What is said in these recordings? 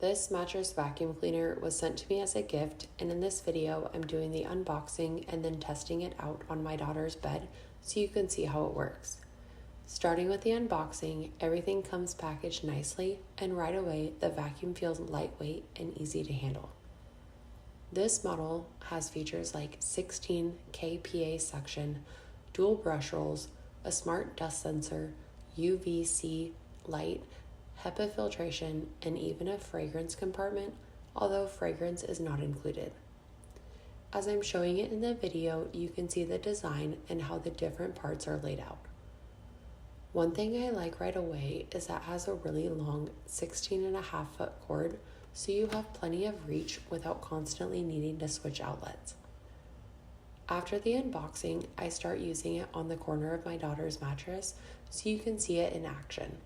This mattress vacuum cleaner was sent to me as a gift, and in this video I'm doing the unboxing and then testing it out on my daughter's bed so you can see how it works. Starting with the unboxing, everything comes packaged nicely, and right away the vacuum feels lightweight and easy to handle. This model has features like 16 kPa suction, dual brush rolls, a smart dust sensor, UVC light, HEPA filtration, and even a fragrance compartment, although fragrance is not included. As I'm showing it in the video, you can see the design and how the different parts are laid out. One thing I like right away is that it has a really long 16.5-foot cord, so you have plenty of reach without constantly needing to switch outlets. After the unboxing, I start using it on the corner of my daughter's mattress so you can see it in action.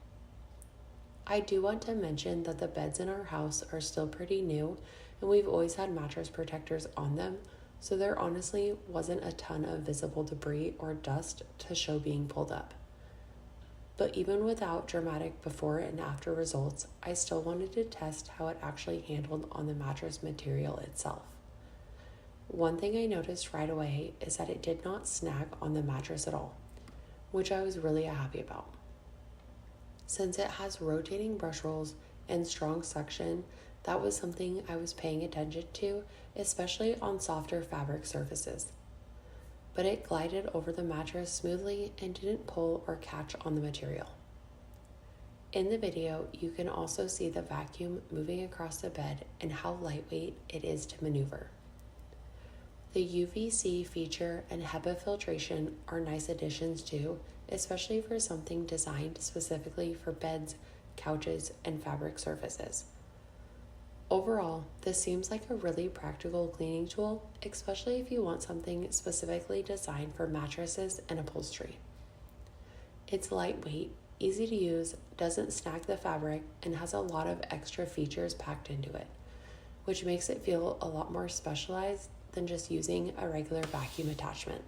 I do want to mention that the beds in our house are still pretty new, and we've always had mattress protectors on them, so there honestly wasn't a ton of visible debris or dust to show being pulled up. But even without dramatic before and after results, I still wanted to test how it actually handled on the mattress material itself. One thing I noticed right away is that it did not snag on the mattress at all, which I was really happy about. Since it has rotating brush rolls and strong suction, that was something I was paying attention to, especially on softer fabric surfaces. But it glided over the mattress smoothly and didn't pull or catch on the material. In the video, you can also see the vacuum moving across the bed and how lightweight it is to maneuver. The UVC feature and HEPA filtration are nice additions too, especially for something designed specifically for beds, couches, and fabric surfaces. Overall, this seems like a really practical cleaning tool, especially if you want something specifically designed for mattresses and upholstery. It's lightweight, easy to use, doesn't snag the fabric, and has a lot of extra features packed into it, which makes it feel a lot more specialized than just using a regular vacuum attachment.